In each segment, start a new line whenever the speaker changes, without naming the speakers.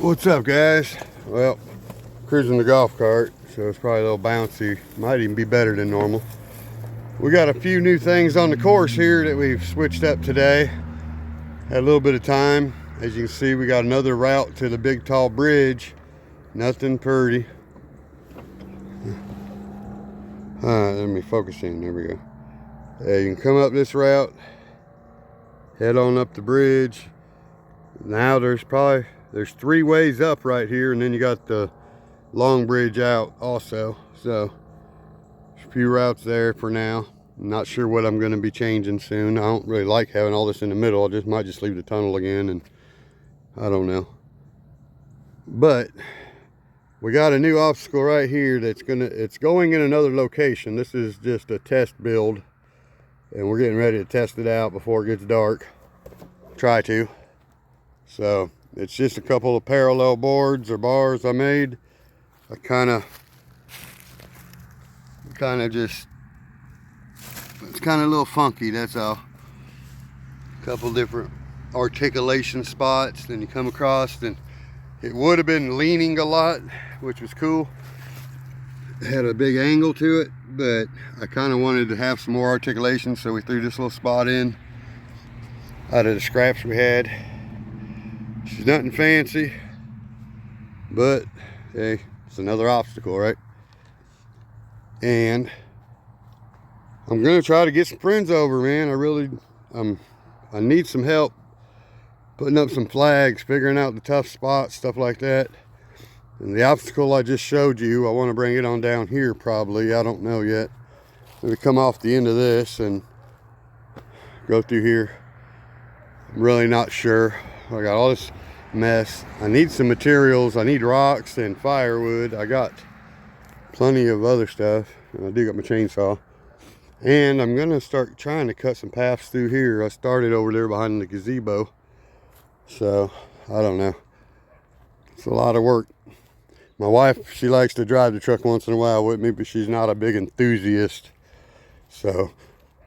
What's up, guys? Well, cruising the golf cart, so it's probably a little bouncy. Might even be better than normal. We got a few new things on the course here that we've switched up today. Had a little bit of time. As you can see, we got another route to the big tall bridge. Nothing pretty. Let me focus in. There we go. You can come up this route, head on up the bridge. Now there's three ways up right here, and then you got the long bridge out also. So there's a few routes there for now. I'm not sure what I'm going to be changing soon. I don't really like having all this in the middle. I might just leave the tunnel again, and I don't know. But we got a new obstacle right here it's going in another location. This is just a test build, and we're getting ready to test it out before it gets dark. Try to. So it's just a couple of parallel boards or bars I made. I kind of just, it's kind of a little funky, that's all. A couple different articulation spots. Then you come across, and it would have been leaning a lot, which was cool. It had a big angle to it, but I kind of wanted to have some more articulation, so we threw this little spot in out of the scraps we had. She's nothing fancy, but hey, it's another obstacle, right? And I'm gonna try to get some friends over, man. I need some help putting up some flags, figuring out the tough spots, stuff like that. And the obstacle I just showed you, I want to bring it on down here probably. I don't know yet. Maybe come off the end of this and go through here. I'm really not sure. I got all this mess. I need some materials. I need rocks and firewood. I got plenty of other stuff, and I do got my chainsaw. And I'm gonna start trying to cut some paths through here. I started over there behind the gazebo, so I don't know. It's a lot of work. My wife, she likes to drive the truck once in a while with me, but she's not a big enthusiast, so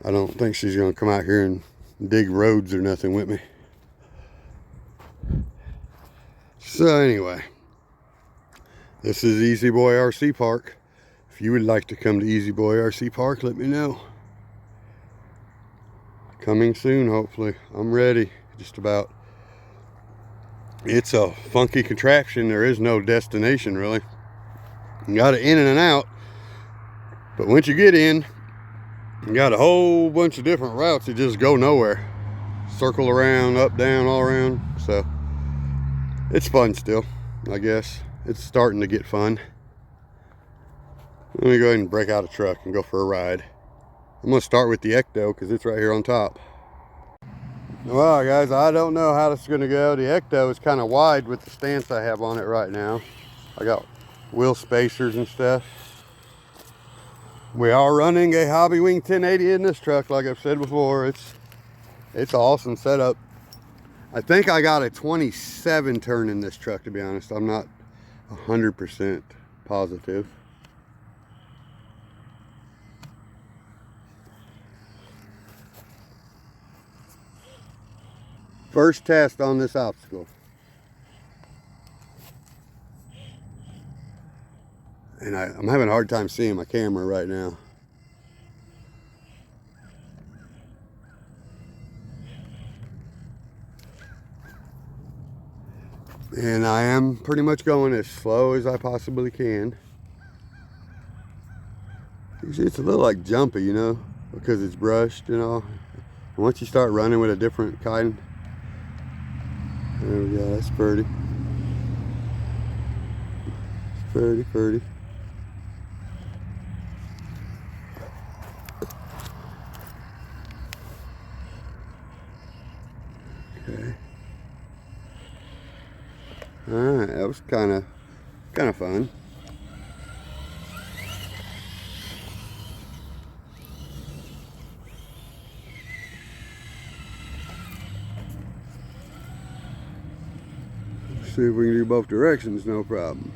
I don't think she's gonna come out here and dig roads or nothing with me. So anyway, this is Easy Boy RC Park. If you would like to come to Easy Boy RC Park, let me know. Coming soon, hopefully. I'm ready, just about. It's a funky contraption. There is no destination, really. You got it in and out, but once you get in, you got a whole bunch of different routes that just go nowhere. Circle around, up, down, all around. So it's fun still, I guess. It's starting to get fun. Let me go ahead and break out a truck and go for a ride. I'm gonna start with the Ecto because it's right here on top. Well, guys, I don't know how this is gonna go. The Ecto is kind of wide with the stance I have on it right now. I got wheel spacers and stuff. We are running a HOBBYWING 1080 in this truck, like I've said before. It's an awesome setup. I think I got a 27 turn in this truck, to be honest. I'm not 100% positive. First test on this obstacle. And I'm having a hard time seeing my camera right now. And I am pretty much going as slow as I possibly can. You see, it's a little like jumpy, you know, because it's brushed, you know. Once you start running with a different kind, there we go, that's pretty. It's pretty, pretty. Okay. Alright, that was kind of fun. See if we can do both directions, no problem.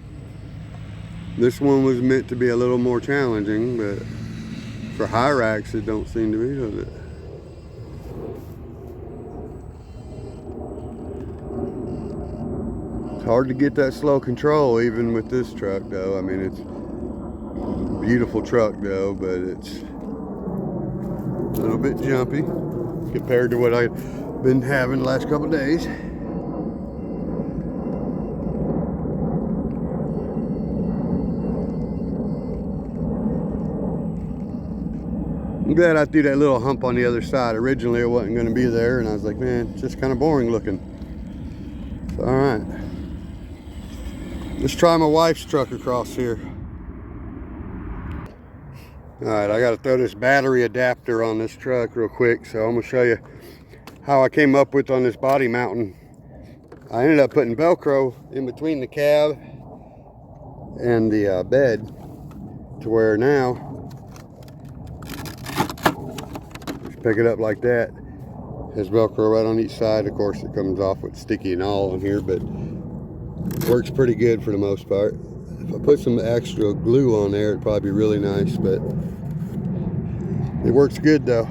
This one was meant to be a little more challenging, but for high racks it don't seem to be, does it? hard to get that slow control even with this truck though. I mean, it's a beautiful truck though, but it's a little bit jumpy compared to what I've been having the last couple of days. I'm glad I threw that little hump on the other side. Originally it wasn't going to be there, and I was like, man, it's just kind of boring looking. So, all right, let's try my wife's truck across here. All right, I got to throw this battery adapter on this truck real quick, so I'm going to show you how I came up with on this body mounting. I ended up putting Velcro in between the cab and the bed, to where now pick it up like that. Has Velcro right on each side. Of course, it comes off with sticky and all on here, but it works pretty good for the most part. If I put some extra glue on there, it'd probably be really nice, but it works good though.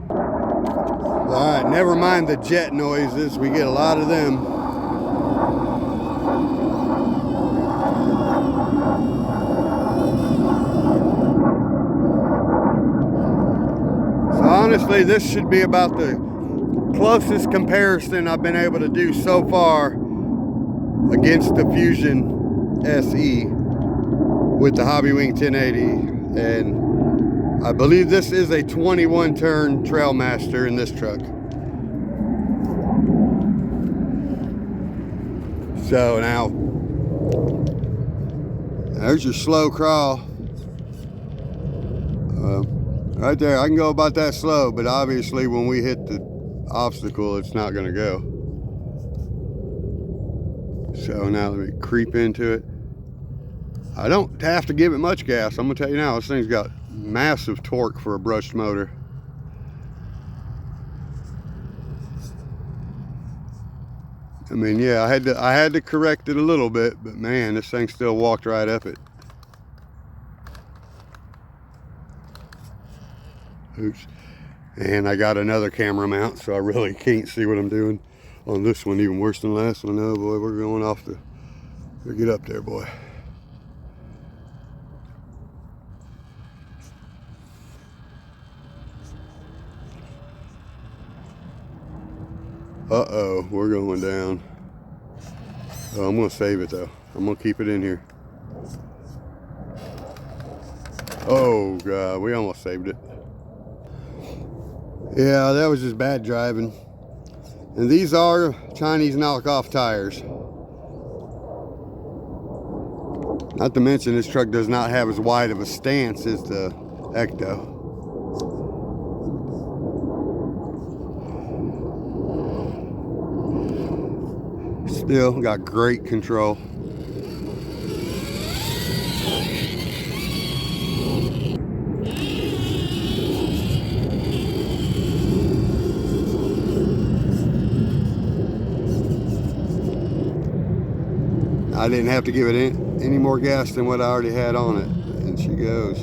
All right, never mind the jet noises. We get a lot of them. Honestly, this should be about the closest comparison I've been able to do so far against the Fusion SE with the HOBBYWING 1080. And I believe this is a 21 turn Trailmaster in this truck. So now, there's your slow crawl. Right there, I can go about that slow, but obviously when we hit the obstacle, it's not gonna go. So now let me creep into it. I don't have to give it much gas. I'm gonna tell you now, this thing's got massive torque for a brushed motor. I mean, yeah, I had to correct it a little bit, but man, this thing still walked right up it. Oops. And I got another camera mount, so I really can't see what I'm doing on this one, even worse than the last one. Oh boy, we're going off the, get up there, boy. Uh-oh, we're going down. Oh, I'm gonna save it though. I'm gonna keep it in here. Oh God, we almost saved it. Yeah, that was just bad driving. And these are Chinese knockoff tires. Not to mention, this truck does not have as wide of a stance as the Ecto. Still got great control. I didn't have to give it any more gas than what I already had on it, and she goes.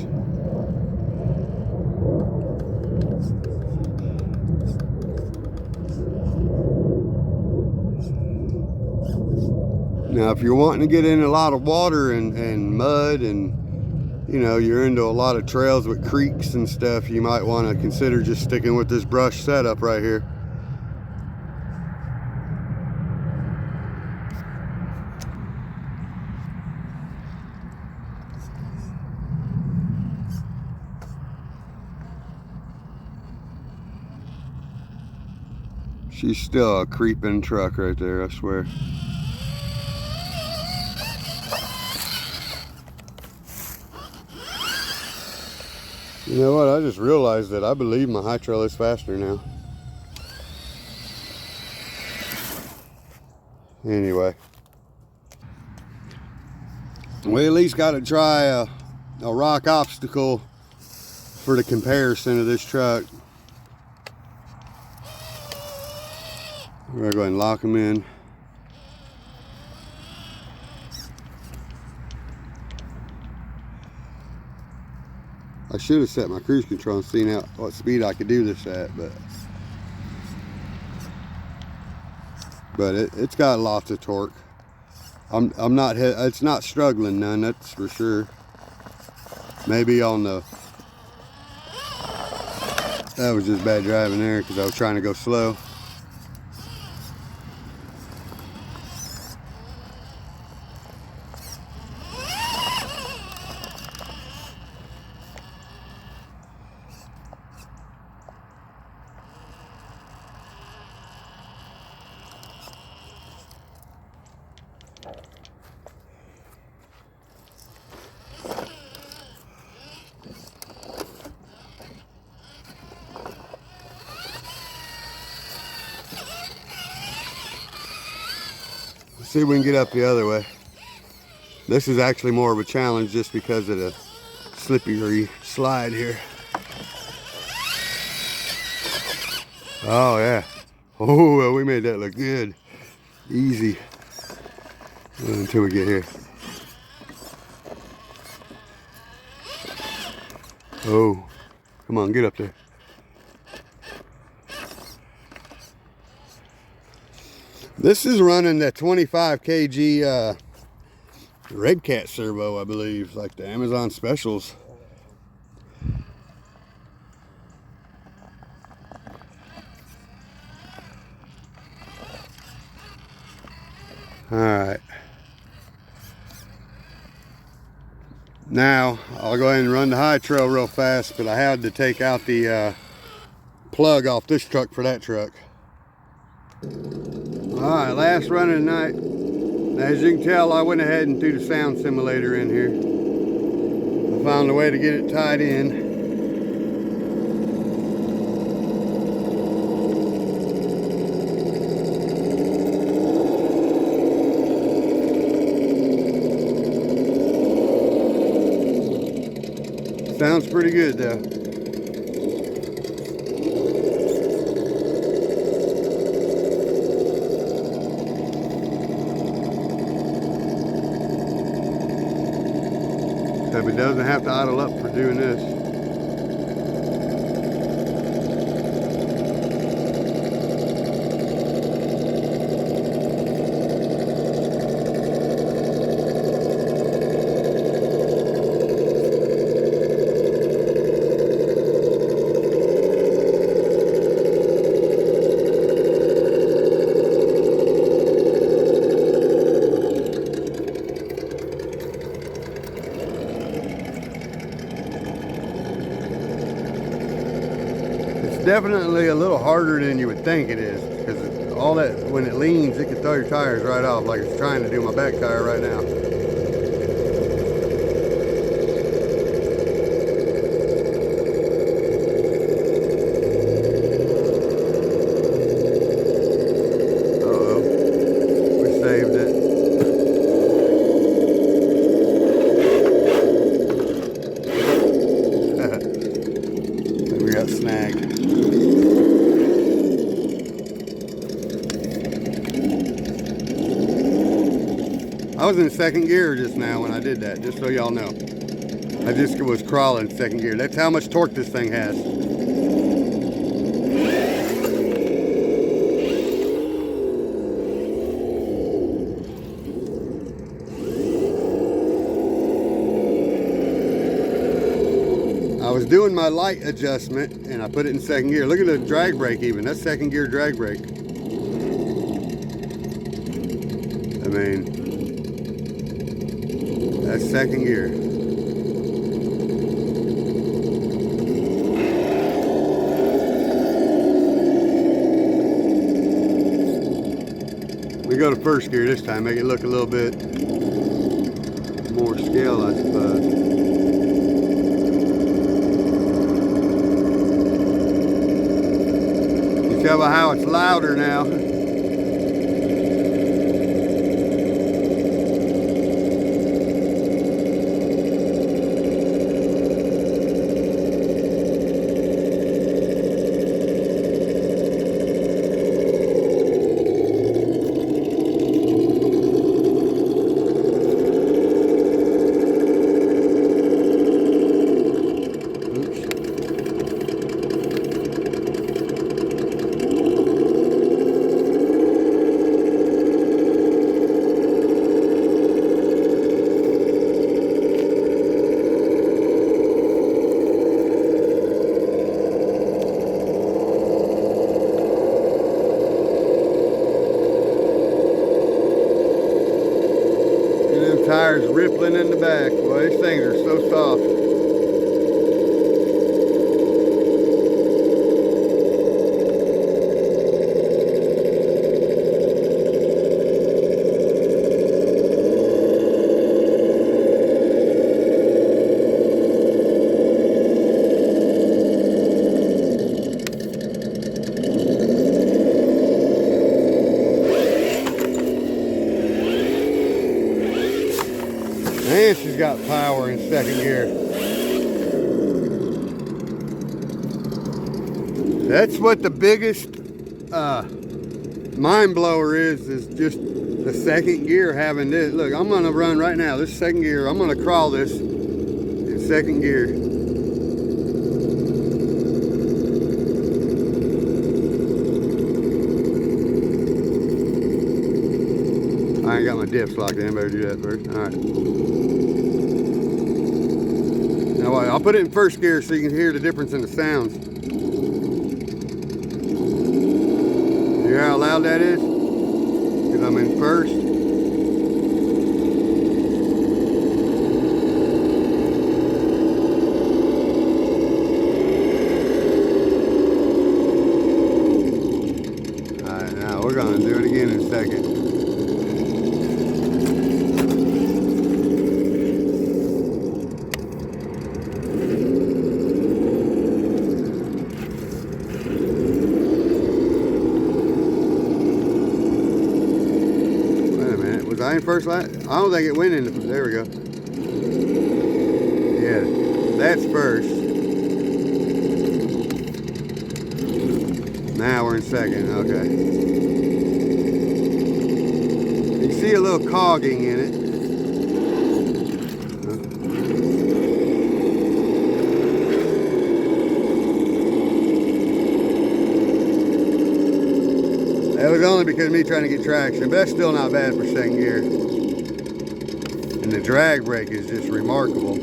Now, if you're wanting to get in a lot of water and mud, and you know, you're into a lot of trails with creeks and stuff, you might want to consider just sticking with this brush setup right here. She's still a creeping truck right there, I swear. You know what, I just realized that I believe my high trail is faster now. Anyway. We at least got to try a rock obstacle for the comparison of this truck. We're going to go ahead and lock them in. I should have set my cruise control and seen out what speed I could do this at, but it's got lots of torque. I'm not, it's not struggling none, that's for sure. Maybe on the, that was just bad driving there because I was trying to go slow. See if we can get up the other way. This is actually more of a challenge just because of the slippery slide here. Oh yeah. Oh, well, we made that look good. Easy. Until we get here. Oh, come on, get up there. This is running the 25 kg Red Cat servo, I believe, like the Amazon specials. All right. Now, I'll go ahead and run the high trail real fast, but I had to take out the plug off this truck for that truck. Alright, last run of the night. As you can tell, I went ahead and threw the sound simulator in here. I found a way to get it tied in. Sounds pretty good though. Except it doesn't have to idle up for doing this. Definitely a little harder than you would think it is, because all that, when it leans, it can throw your tires right off, like it's trying to do my back tire right now. Uh-oh, we saved it. We got snagged. I was in second gear just now when I did that, just so y'all know. I just was crawling second gear. That's how much torque this thing has. I was doing my light adjustment and I put it in second gear. Look at the drag brake even. That's second gear drag brake. I mean, that's second gear. We go to first gear this time, make it look a little bit more scale, I suppose. You tell by how it's louder now. rumbling in the back. Boy, these things are so soft. And she's got power in second gear. That's what the biggest mind blower is just the second gear having this. Look, I'm gonna run right now, this second gear, I'm gonna crawl this in second gear. I ain't got my dips locked in, better do that first. All right. Now I'll put it in first gear so you can hear the difference in the sounds. You hear how loud that is? Because I'm in first. Alright, now we're going to do it again in a second. I ain't first light. I don't think it went in. There we go. Yeah, that's first. Now we're in second. Okay. You see a little cogging in it. That was only because of me trying to get traction, but that's still not bad for second gear. And the drag brake is just remarkable.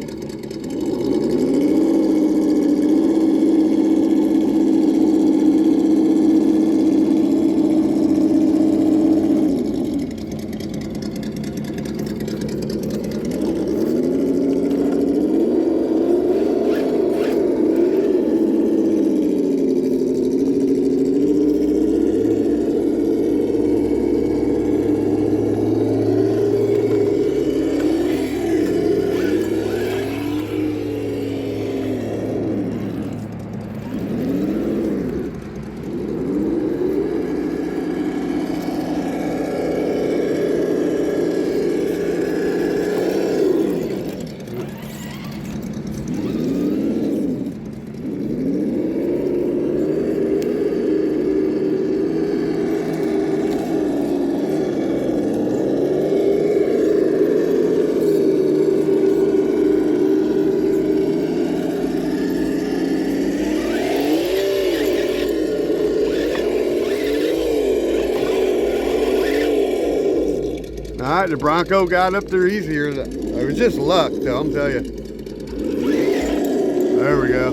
All right, the Bronco got up there easier. It was just luck, though, I'm telling you. There we go.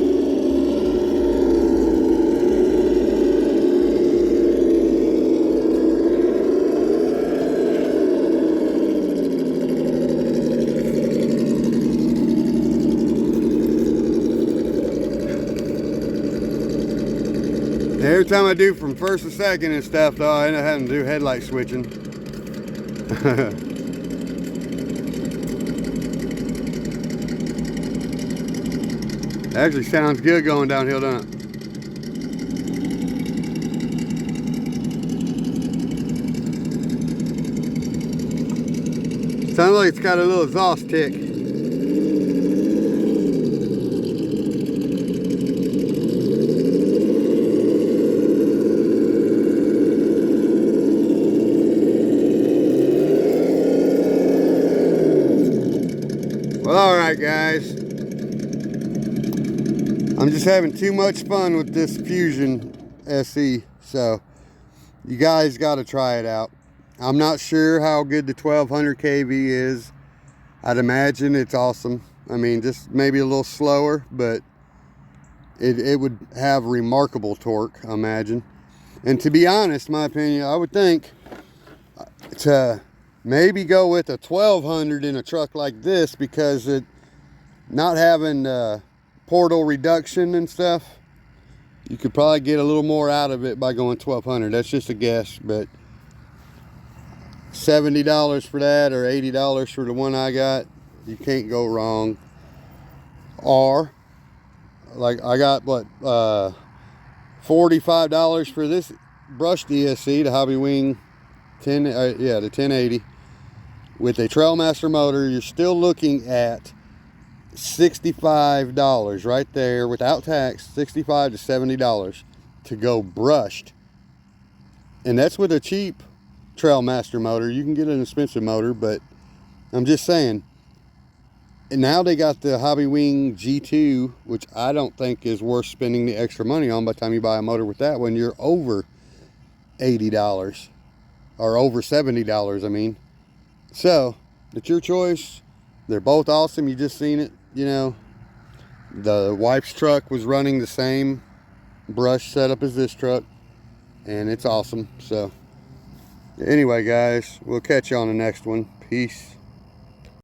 Every time I do from first to second and stuff, though, I end up having to do headlight switching. Actually sounds good going downhill, doesn't it? Sounds like it's got a little exhaust tick. Well, all right, guys. I'm just having too much fun with this Fusion SE, so you guys got to try it out. I'm not sure how good the 1200 kV is. I'd imagine it's awesome. I mean, just maybe a little slower, but it would have remarkable torque, I imagine. And to be honest, my opinion, I would think to maybe go with a 1200 in a truck like this, because it not having portal reduction and stuff, you could probably get a little more out of it by going 1200. That's just a guess, but $70 for that or $80 for the one I got, you can't go wrong. Or like I got what, $45 for this brushed ESC, the HOBBYWING 10, the 1080 with a Trailmaster motor. You're still looking at $65 right there without tax. $65 to $70 to go brushed, and that's with a cheap Trailmaster motor. You can get an expensive motor, but I'm just saying. And now they got the HOBBYWING G2, which I don't think is worth spending the extra money on by the time you buy a motor with that one. You're over $80 or over $70, I mean. So it's your choice. They're both awesome. You just seen it, you know. The wife's truck was running the same brush setup as this truck, and it's awesome. So anyway, guys, we'll catch you on the next one. Peace.